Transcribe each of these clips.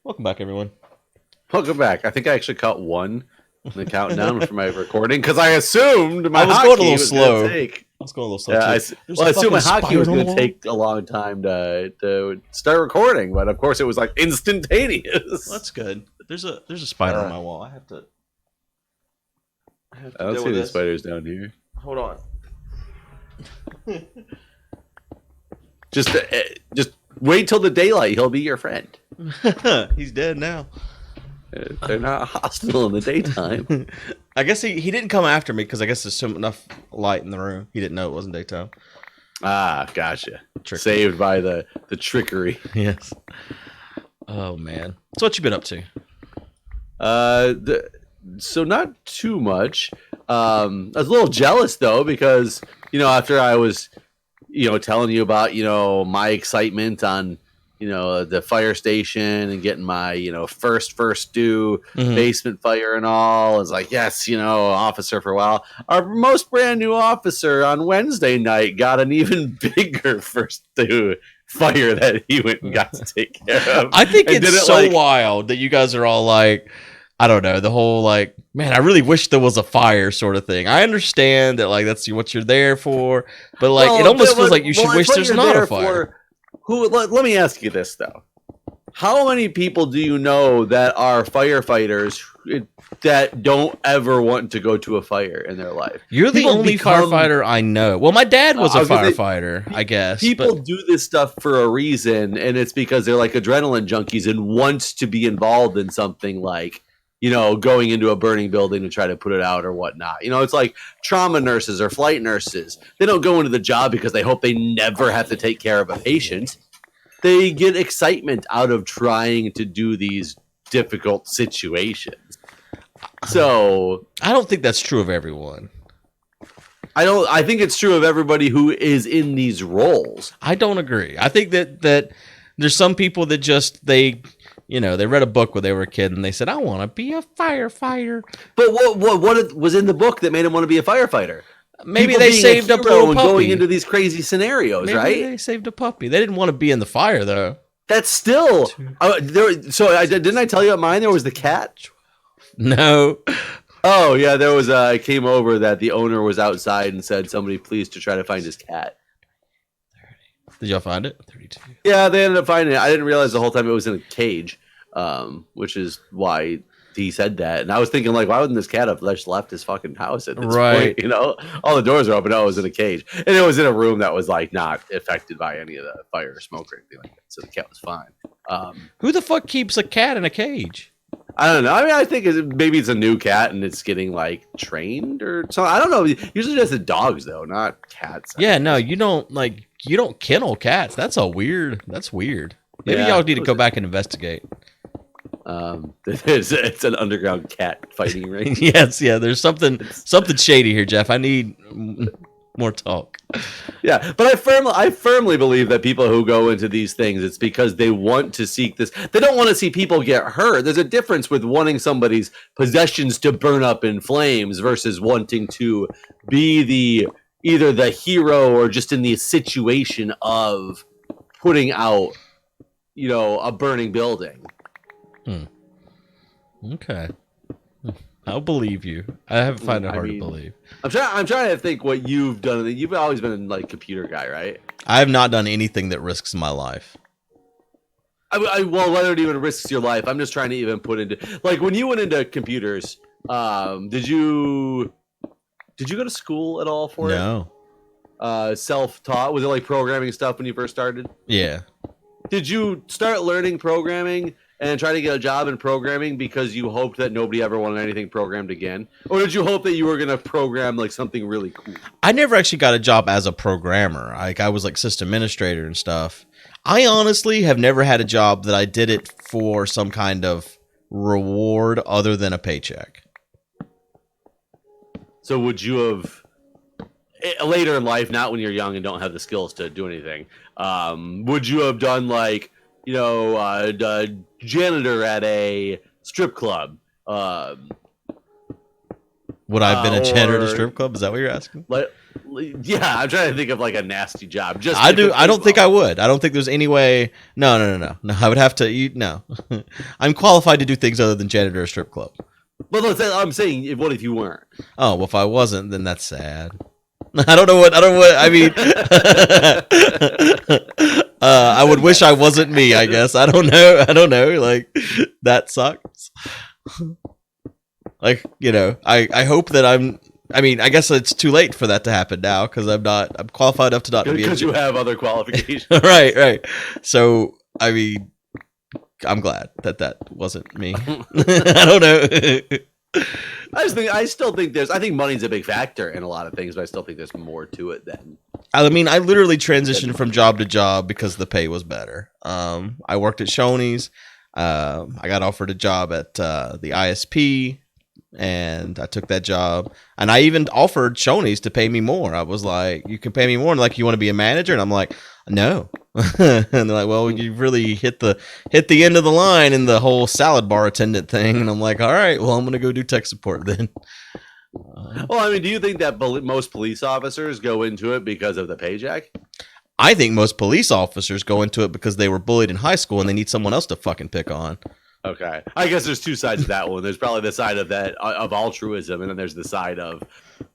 Welcome back, everyone. Welcome back. I think I actually caught one in the countdown for my recording because I assumed my I was hockey going a little was slow. going to take. I was going a little slow Yeah, too. I assumed my hockey was going to take a long time to start recording, but of course it was like instantaneous. Well, that's good. There's a spider on my wall. I have to I don't see any spiders down here. Hold on. Just wait till the daylight. He'll be your friend. He's dead now. They're not hostile in the daytime. I guess he didn't come after me because I guess there's enough light in the room. He didn't know it wasn't daytime. Ah, gotcha. Trickery. Saved by the trickery. Yes. Oh man. So what you been up to? So not too much. I was a little jealous though because after I was telling you about my excitement on the fire station and getting my first due basement fire and all. I was like, yes, officer for a while. Our most brand new officer on Wednesday night got an even bigger first due fire that he went and got to take care of. I think it's so wild that you guys are all like, I don't know, the whole like, man, I really wish there was a fire sort of thing. I understand that like that's what you're there for, but like it almost feels like you should wish there's not a fire. Let me ask you this though: how many people do you know that are firefighters that don't ever want to go to a fire in their life? You're the only firefighter I know. Well, my dad was a firefighter, I guess. People do this stuff for a reason, and it's because they're like adrenaline junkies and want to be involved in something like going into a burning building to try to put it out or whatnot. It's like trauma nurses or flight nurses. They don't go into the job because they hope they never have to take care of a patient. They get excitement out of trying to do these difficult situations. So I don't think that's true of everyone. I think it's true of everybody who is in these roles. I don't agree. I think that there's some people that just they read a book when they were a kid and they said, I want to be a firefighter. But what was in the book that made him want to be a firefighter? Maybe they saved up a little puppy. Going into these crazy scenarios, right? Maybe they saved a puppy. They didn't want to be in the fire, though. That's still... didn't I tell you at mine there was the cat? No. Oh, yeah, there was... I came over that the owner was outside and said, somebody please to try to find his cat. 30. Did y'all find it? 32. Yeah, they ended up finding it. I didn't realize the whole time it was in a cage, which is why he said that. And I was thinking, like, why wouldn't this cat have just left his fucking house at this point? All the doors are open. Oh, it was in a cage. And it was in a room that was, like, not affected by any of the fire or smoke or anything like that. So the cat was fine. Who the fuck keeps a cat in a cage? I don't know. I mean, I think maybe it's a new cat and it's getting, like, trained or something. I don't know. Usually just the dogs, though, not cats. Yeah, no, you don't kennel cats. That's weird. Maybe y'all need to go back and investigate. It's an underground cat fighting ring. Yes, yeah. There's something shady here, Jeff. I need more talk. Yeah, but I firmly believe that people who go into these things, it's because they want to seek this. They don't want to see people get hurt. There's a difference with wanting somebody's possessions to burn up in flames versus wanting to be either the hero or just in the situation of putting out, a burning building. Okay. I'll believe you. I find it hard to believe. I'm trying to think what you've done. You've always been like computer guy, right? I have not done anything that risks my life. Well, whether it even risks your life, I'm just trying to even put into like when you went into computers. Did you go to school at all for it? No. Self-taught? Was it like programming stuff when you first started? Yeah. Did you start learning programming and try to get a job in programming because you hoped that nobody ever wanted anything programmed again? Or did you hope that you were going to program like something really cool? I never actually got a job as a programmer. Like I was like system administrator and stuff. I honestly have never had a job that I did it for some kind of reward other than a paycheck. So would you have later in life, not when you're young and don't have the skills to do anything, would you have done like, janitor at a strip club? Would I have been a janitor at a strip club? Is that what you're asking? Yeah, I'm trying to think of like a nasty job. Just I do. I don't think I would. I don't think there's any way. No. I would have to. No, I'm qualified to do things other than janitor or strip club. Well, I'm saying, what if you weren't? Oh, well, if I wasn't, then that's sad. I don't know what. I mean, I would wish I wasn't me. I guess. I don't know. Like, that sucks. Like, I hope that I'm. I mean, I guess it's too late for that to happen now because I'm qualified enough to not be. Because you have other qualifications. Right. So, I mean, I'm glad that wasn't me. I don't know. I still think I think money's a big factor in a lot of things, but I still think there's more to it than. I mean, I literally transitioned from job to job because the pay was better. I worked at Shoney's. I got offered a job at the ISP. And I took that job, and I even offered Shoney's to pay me more. I was like, "You can pay me more." And like, "You want to be a manager?" And I'm like, "No." And they're like, "Well, you really hit the end of the line in the whole salad bar attendant thing." And I'm like, "All right, well, I'm gonna go do tech support then." Well, I mean, do you think that most police officers go into it because of the paycheck? I think most police officers go into it because they were bullied in high school and they need someone else to fucking pick on. Okay, I guess there's two sides to that one. There's probably the side of that of altruism, and then there's the side of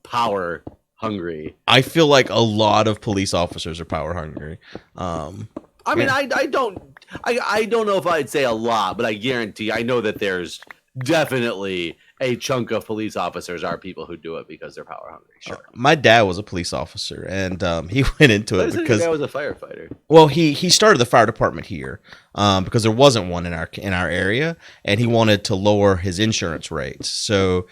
power hungry. I feel like a lot of police officers are power hungry. I mean, I don't know if I'd say a lot, but I guarantee I know that there's definitely a chunk of police officers are people who do it because they're power hungry. Sure. My dad was a police officer, and he went into it because your dad was a firefighter. Well, he started the fire department here because there wasn't one in our area, and he wanted to lower his insurance rates. So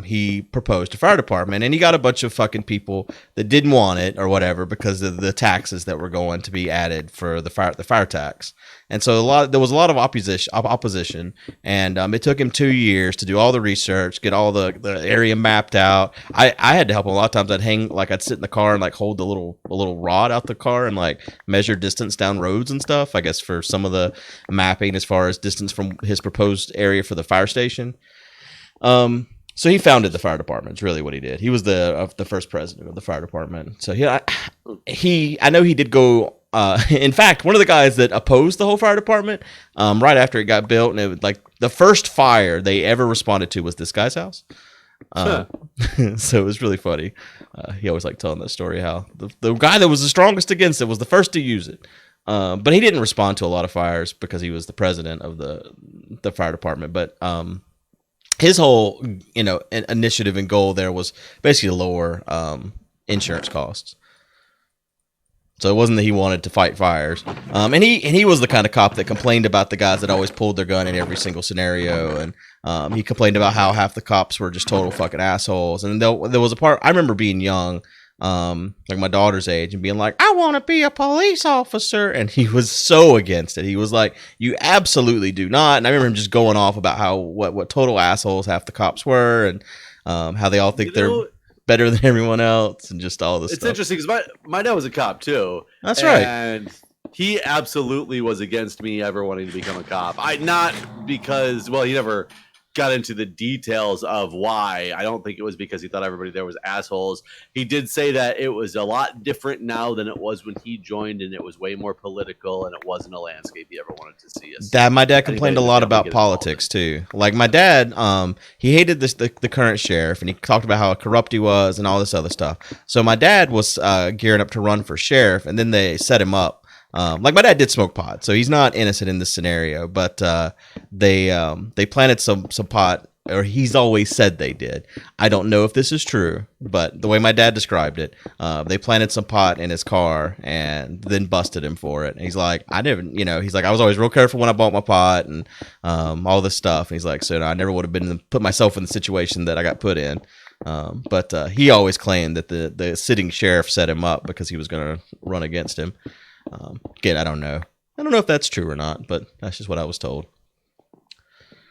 he proposed a fire department, and he got a bunch of fucking people that didn't want it or whatever because of the taxes that were going to be added for the fire tax. And so there was a lot of opposition, and it took him 2 years to do all the research, get all the area mapped out. I had to help him a lot of times. I'd sit in the car and like hold the little rod out the car and like measure distance down roads and stuff. I guess for some of the mapping as far as distance from his proposed area for the fire station. So he founded the fire department. It's really what he did. He was the first president of the fire department. So I know he did go. In fact, one of the guys that opposed the whole fire department, right after it got built, and it was like the first fire they ever responded to was this guy's house. So it was really funny. He always liked telling that story how the guy that was the strongest against it was the first to use it. But he didn't respond to a lot of fires because he was the president of the fire department. But his whole initiative and goal there was basically to lower insurance costs. So it wasn't that he wanted to fight fires. And he was the kind of cop that complained about the guys that always pulled their gun in every single scenario. And he complained about how half the cops were just total fucking assholes. And there was a part, I remember being young, like my daughter's age, and being like, I want to be a police officer. And he was so against it. He was like, you absolutely do not. And I remember him just going off about what total assholes half the cops were, and how they all think they're better than everyone else, and just all this stuff. It's interesting because my dad was a cop too. That's right. And he absolutely was against me ever wanting to become a cop. Not because, well, he never got into the details of why. I don't think it was because he thought everybody there was assholes. He did say that it was a lot different now than it was when he joined, and it was way more political, and it wasn't a landscape he ever wanted to see us. My dad complained a lot about politics too. Like my dad, he hated the current sheriff, and he talked about how corrupt he was and all this other stuff. So my dad was gearing up to run for sheriff, and then they set him up. Like my dad did smoke pot, so he's not innocent in this scenario. But they planted some pot, or he's always said they did. I don't know if this is true, but the way my dad described it, they planted some pot in his car and then busted him for it. And he's like, he's like, I was always real careful when I bought my pot and all this stuff. And he's like, so I never would have put myself in the situation that I got put in. But he always claimed that the sitting sheriff set him up because he was going to run against him. Again, I don't know. I don't know if that's true or not, but that's just what I was told.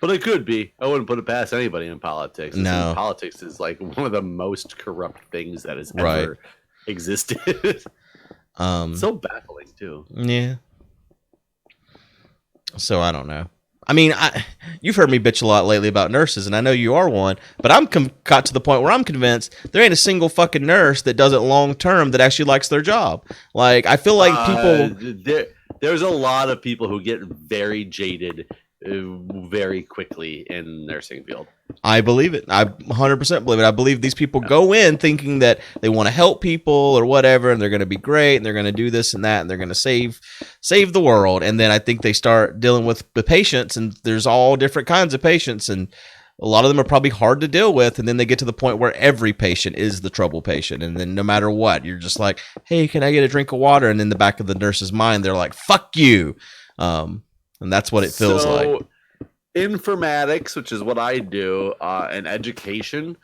But it could be. I wouldn't put it past anybody in politics. No. Politics is like one of the most corrupt things that has ever existed. So baffling too. Yeah. So I don't know. I mean, you've heard me bitch a lot lately about nurses, and I know you are one, but I'm got to the point where I'm convinced there ain't a single fucking nurse that does it long term that actually likes their job. Like, I feel like people... There's a lot of people who get very jaded very quickly in the nursing field. I believe it. I 100% believe it. I believe these people go in thinking that they want to help people or whatever, and they're going to be great, and they're going to do this and that, and they're going to save the world. And then I think they start dealing with the patients, and there's all different kinds of patients, and a lot of them are probably hard to deal with. And then they get to the point where every patient is the trouble patient, and then no matter what, you're just like, "Hey, can I get a drink of water?" And in the back of the nurse's mind, they're like, "Fuck you," and that's what it feels like. Informatics, which is what I do, and education,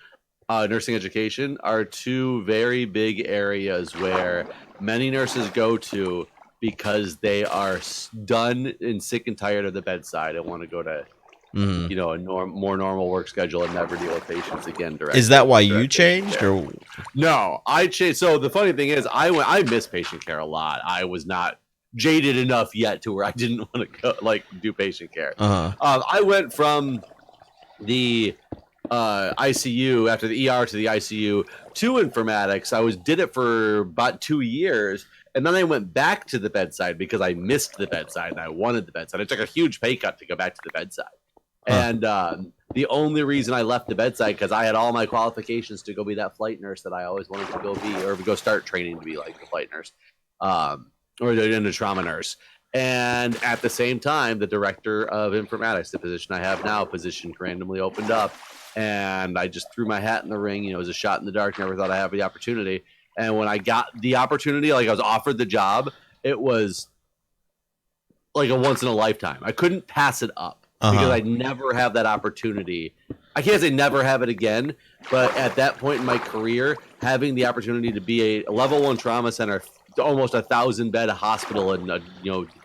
nursing education, are two very big areas where many nurses go to because they are done and sick and tired of the bedside and want to go to, you know, a more normal work schedule and never deal with patients again directly. Is that why you changed? Or no, I changed. So the funny thing is, I miss patient care a lot. I was not jaded enough yet to where I didn't want to go do patient care. I went from the ICU after the ER to the ICU to informatics. Did it for about 2 years, and then I went back to the bedside because I missed the bedside and I wanted the bedside. I took a huge pay cut to go back to the bedside, and the only reason I left the bedside because I had all my qualifications to go be that flight nurse that I always wanted to go be, or go start training to be like the flight nurse. Or in a trauma nurse. And at the same time, the director of informatics, the position I have now, randomly opened up. And I just threw my hat in the ring. You know, it was a shot in the dark. Never thought I'd have the opportunity. And when I got the opportunity, like I was offered the job, it was like a once in a lifetime. I couldn't pass it up because I never have that opportunity. I can't say never have it again, but at that point in my career, having the opportunity to be a level 1 trauma center, almost 1,000-bed hospital in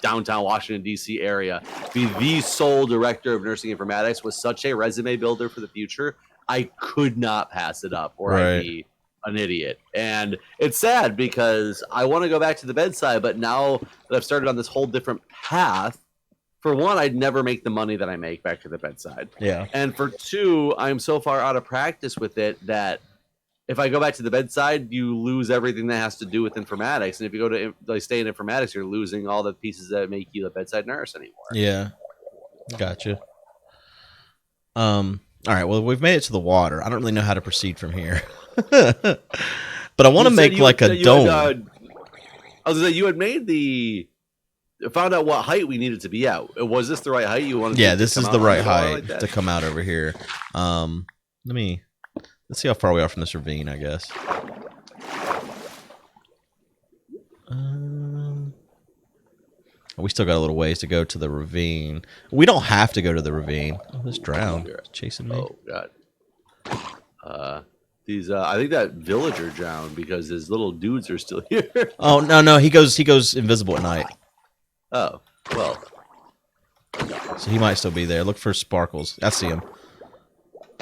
downtown Washington D.C. area, be the sole director of nursing informatics was such a resume builder for the future. I could not pass it up, or I'd be an idiot. And it's sad because I want to go back to the bedside, but now that I've started on this whole different path, for one, I'd never make the money that I make back to the bedside. Yeah. And for two, I'm so far out of practice with it that if I go back to the bedside, you lose everything that has to do with informatics. And if you go to stay in informatics, you're losing all the pieces that make you the bedside nurse anymore. Yeah. Gotcha. All right. Well, we've made it to the water. I don't really know how to proceed from here. But I want to make like a dome. I was going to say, you had found out what height we needed to be at. Was this the right height you wanted? Yeah, this is the right height to come out over here. Let's see how far we are from this ravine, I guess. We still got a little ways to go to the ravine. We don't have to go to the ravine. Oh, this drowned. It's chasing me. Oh, God. I think that villager drowned because his little dudes are still here. Oh, no. He goes invisible at night. Oh, well. So he might still be there. Look for sparkles. I see him.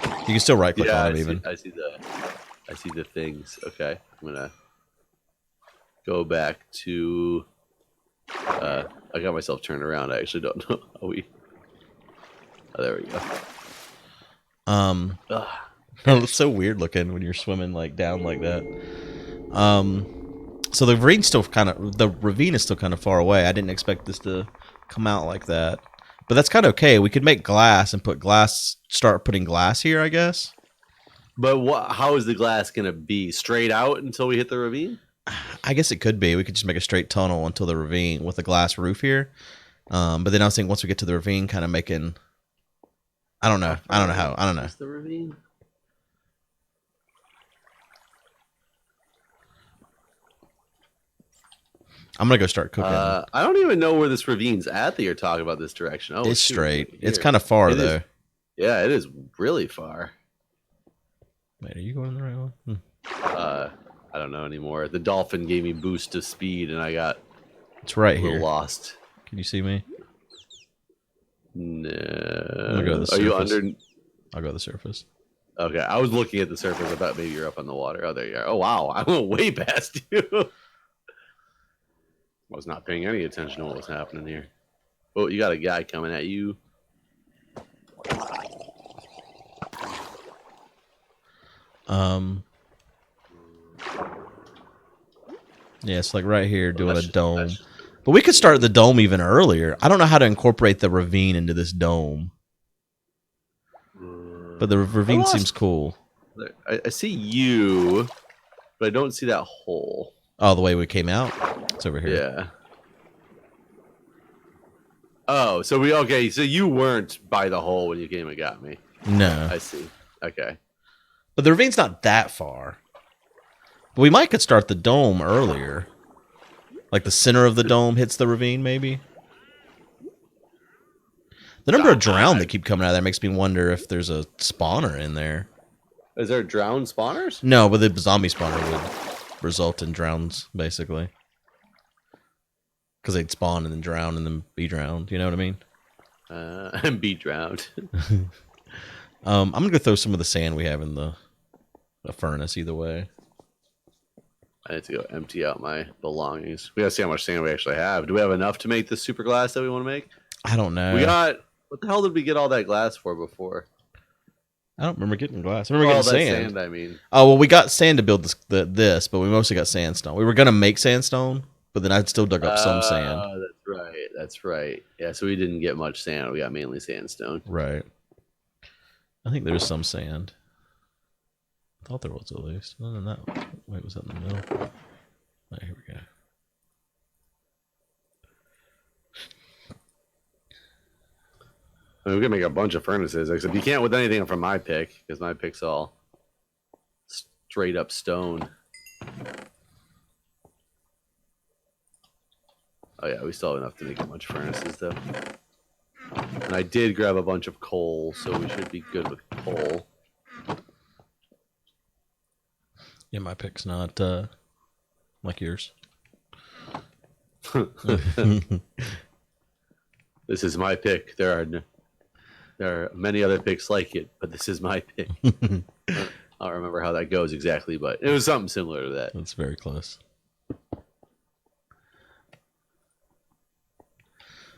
You can still right click on him even. I see the things. Okay. I'm gonna go back to I got myself turned around. I actually don't know how there we go. It's so weird looking when you're swimming like down like that. So the ravine is still kind of far away. I didn't expect this to come out like that. But that's kind of okay. We could make glass and start putting glass here, I guess. But how is the glass going to be? Straight out until we hit the ravine? I guess it could be. We could just make a straight tunnel until the ravine with a glass roof here. But then I was thinking once we get to the ravine, kind of making... I don't know. What's the ravine? I'm going to go start cooking. I don't even know where this ravine's at that you're talking about this direction. Oh, it's straight. It's kind of far, though. Yeah, it is really far. Wait, are you going the right one? I don't know anymore. The dolphin gave me boost of speed, and I got it's right a little here. Lost. Can you see me? No. I'm gonna go to the surface. Are you under? I'll go to the surface. Okay, I was looking at the surface. I thought maybe you're up on the water. Oh, there you are. Oh, wow. I went way past you. I was not paying any attention to what was happening here. Oh, you got a guy coming at you. Yeah, it's like right here doing a Just, dome. But we could start the dome even earlier. I don't know how to incorporate the ravine into this dome. But the ravine seems cool. I see you, but I don't see that hole. Oh, the way we came out? It's over here. Yeah. Oh, so so you weren't by the hole when you came and got me. No. I see. Okay. But the ravine's not that far. But we might could start the dome earlier. Like the center of the dome hits the ravine, maybe? The number of drown that keep coming out of there makes me wonder if there's a spawner in there. Is there drowned spawners? No, but the zombie spawner would result in drowns, basically. Because they'd spawn and then drown and then be drowned. You know what I mean? And be drowned. I'm going to go throw some of the sand we have in the furnace either way. I need to go empty out my belongings. We gotta see how much sand we actually have. Do we have enough to make the super glass that we want to make? I don't know. What the hell did we get all that glass for before? I don't remember getting glass. I remember getting sand. I mean. Oh, well, we got sand to build this, but we mostly got sandstone. We were going to make sandstone, but then I'd still dug up some sand. Oh, that's right. Yeah, so we didn't get much sand. We got mainly sandstone. Right. I think there's some sand. I thought there was at least. Other than that, wait, was that in the middle? Oh, here we go. I mean, we can make a bunch of furnaces, except you can't with anything from my pick, because my pick's all straight up stone. Oh yeah, we still have enough to make a bunch of furnaces, though. And I did grab a bunch of coal, so we should be good with coal. Yeah, my pick's not like yours. This is my pick. There are many other picks like it, but this is my pick. I don't remember how that goes exactly, but it was something similar to that. That's very close.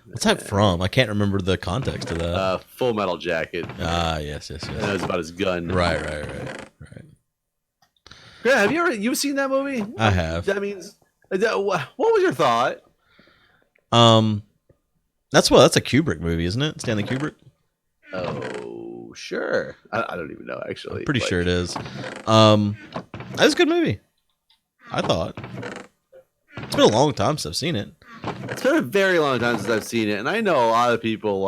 What's that from? I can't remember the context of that. Full Metal Jacket. Ah, yes. And it was about his gun. Right. Yeah, have you seen that movie? I have. That means, what was your thought? That's a Kubrick movie, isn't it? Stanley Kubrick. Oh, sure. I don't even know actually. I'm pretty sure it is. That was a good movie. I thought. It's been a long time since I've seen it. It's been a very long time since I've seen it, and I know a lot of people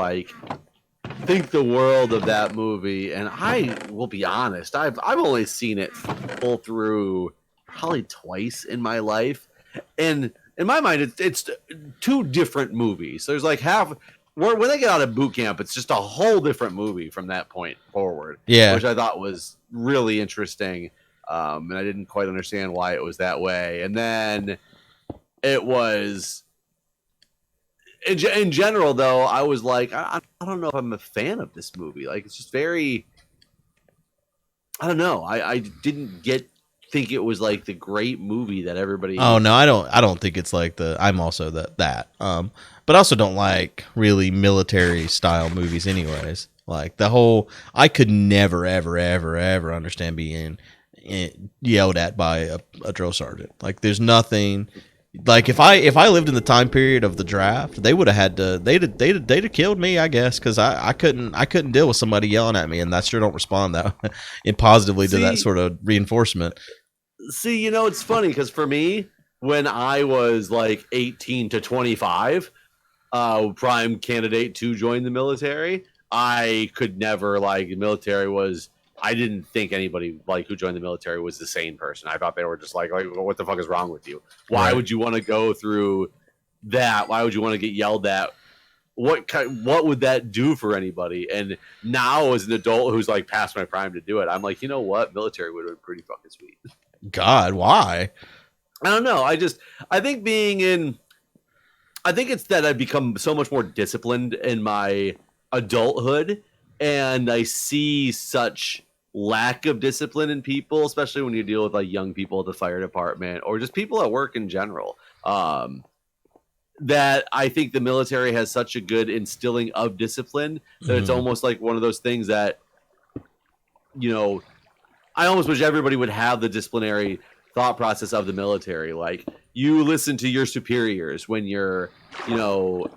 think the world of that movie, and I will be honest, I've only seen it full through probably twice in my life, and in my mind it's two different movies. There's like when they get out of boot camp, it's just a whole different movie from that point forward. Yeah, which I thought was really interesting, and I didn't quite understand why it was that way. And then it was. In general, though, I was like, I don't know if I'm a fan of this movie. Like, it's just very, I don't know. I didn't think it was like the great movie that everybody. Oh no, I don't think it's like I'm also that. But I also don't like really military style movies, anyways. Like I could never, ever understand being yelled at by a drill sergeant. Like, there's nothing. Like, if I lived in the time period of the draft, they would have had to they'd have killed me, I guess, because I couldn't deal with somebody yelling at me, and I sure don't respond that positively to that sort of reinforcement. See, it's funny because for me, when I was like 18 to 25, prime candidate to join the military, I could never the military was. I didn't think anybody who joined the military was the sane person. I thought they were just like what the fuck is wrong with you? Why would you want to go through that? Why would you want to get yelled at? What would that do for anybody? And now as an adult who's past my prime to do it, I'm like, you know what? Military would have been pretty fucking sweet. God, why? I don't know. I think I think it's that I've become so much more disciplined in my adulthood, and I see such lack of discipline in people, especially when you deal with young people at the fire department or just people at work in general. that I think the military has such a good instilling of discipline that it's almost like one of those things that, you know, I almost wish everybody would have the disciplinary thought process of the military. Like, you listen to your superiors when you're, you know,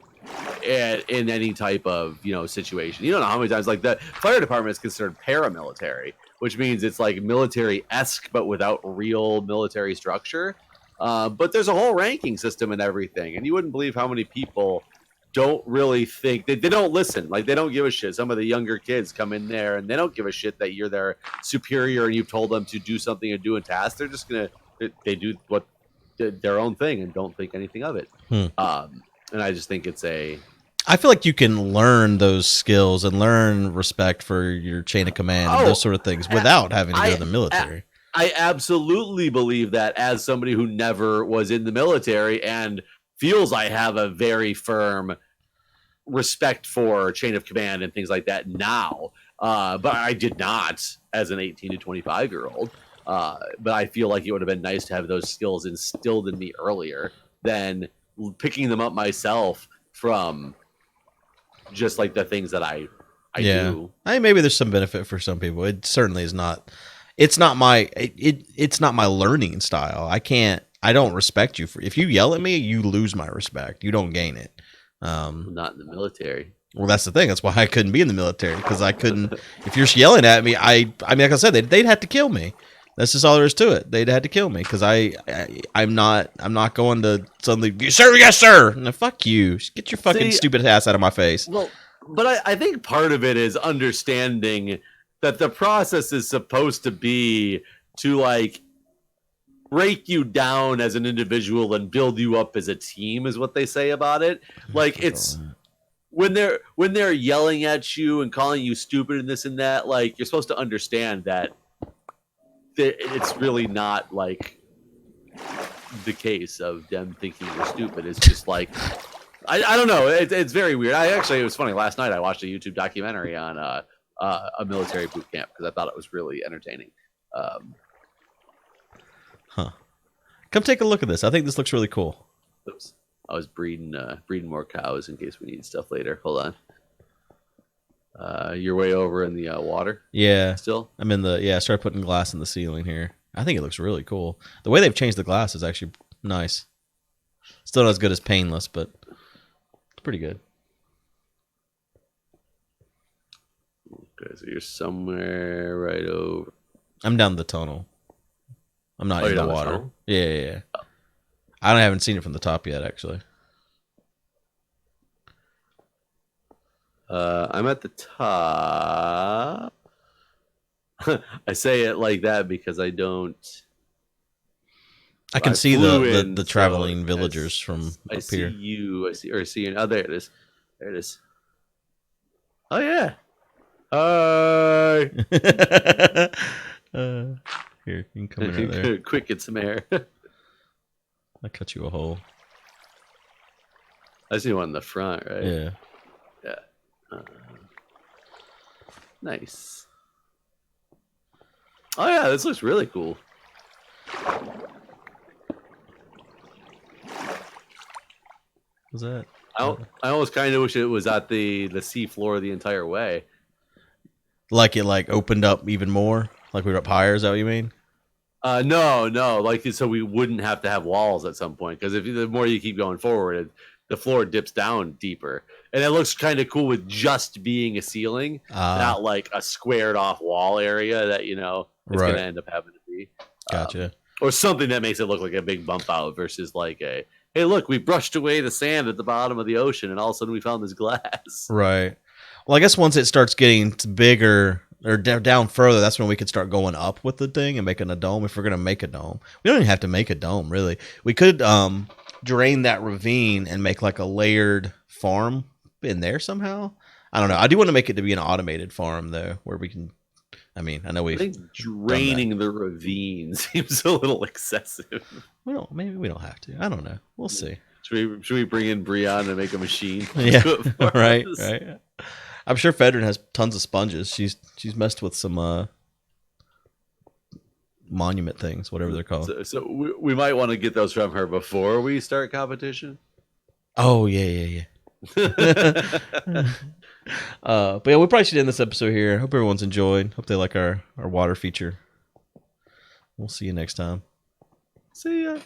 in any type of, you know, situation. You don't know how many times, like, the fire department is considered paramilitary, which means it's like military-esque but without real military structure. But there's a whole ranking system and everything, and you wouldn't believe how many people don't really think, they don't listen. Like, they don't give a shit. Some of the younger kids come in there and they don't give a shit that you're their superior and you've told them to do something and do a task. They're just gonna, they do what, their own thing and don't think anything of it. And I just think it's I feel like you can learn those skills and learn respect for your chain of command and those sort of things without having to go to the military. I absolutely believe that, as somebody who never was in the military and feels I have a very firm respect for chain of command and things like that now. But I did not as an 18 to 25-year-old. But I feel like it would have been nice to have those skills instilled in me earlier than picking them up myself from just like the things that I do. I mean, maybe there's some benefit for some people. It certainly is not. It's not my it's not my learning style. I don't respect you for, if you yell at me, you lose my respect. You don't gain it. Not in the military. Well, that's the thing. That's why I couldn't be in the military, because I couldn't. If you're yelling at me, I mean, like I said, they'd have to kill me. That's just all there is to it. They'd have to kill me because I'm not going to suddenly, yes sir. No, fuck you. Get your fucking stupid ass out of my face. Well, but I think part of it is understanding that the process is supposed to be to, like, break you down as an individual and build you up as a team, is what they say about it. Like, it's when they're yelling at you and calling you stupid and this and that, like, you're supposed to understand that it's really not like the case of them thinking you're stupid. It's just like, I don't know. It's very weird. It was funny. Last night I watched a YouTube documentary on a military boot camp because I thought it was really entertaining. Come take a look at this. I think this looks really cool. Oops. I was breeding more cows in case we need stuff later. Hold on. You're way over in the water. Yeah. Still? I'm in the, I started putting glass in the ceiling here. I think it looks really cool. The way they've changed the glass is actually nice. Still not as good as painless, but it's pretty good. Okay, so you're somewhere right over. I'm down the tunnel. I'm not in the water. Yeah. Oh. I haven't seen it from the top yet, actually. I'm at the top. I say it like that because I don't. I can see the traveling villagers from up here. I see you. Oh, there it is. There it is. Oh yeah. Hi. Here, you can come in right there. Quick, get some air. I cut you a hole. I see one in the front, right? Yeah. Yeah. Nice. Oh yeah, this looks really cool. What's that? I almost kind of wish it was at the sea floor the entire way. Like it opened up even more? Like we were up higher, is that what you mean? No. Like, so we wouldn't have to have walls at some point, because the more you keep going forward, the floor dips down deeper, and it looks kind of cool with just being a ceiling, not like a squared off wall area that it's going to end up having to be. Gotcha. Or something that makes it look like a big bump out versus like a, hey, look, we brushed away the sand at the bottom of the ocean, and all of a sudden we found this glass. Right. Well, I guess once it starts getting bigger or down further, that's when we could start going up with the thing and making a dome. If we're going to make a dome, we don't even have to make a dome, really. We could drain that ravine and make like a layered farm in there somehow. I don't know. I do want to make it to be an automated farm, though, where we can. I mean, I know I think draining the ravine seems a little excessive. Maybe we don't have to. I don't know. We'll see. Should we bring in Brianna and make a machine? Yeah, right. I'm sure Fedrin has tons of sponges. She's messed with some monument things, whatever they're called. So we might want to get those from her before we start competition. Oh yeah. But yeah, we probably should end this episode here. Hope everyone's enjoyed. Hope they like our water feature. We'll see you next time. See ya.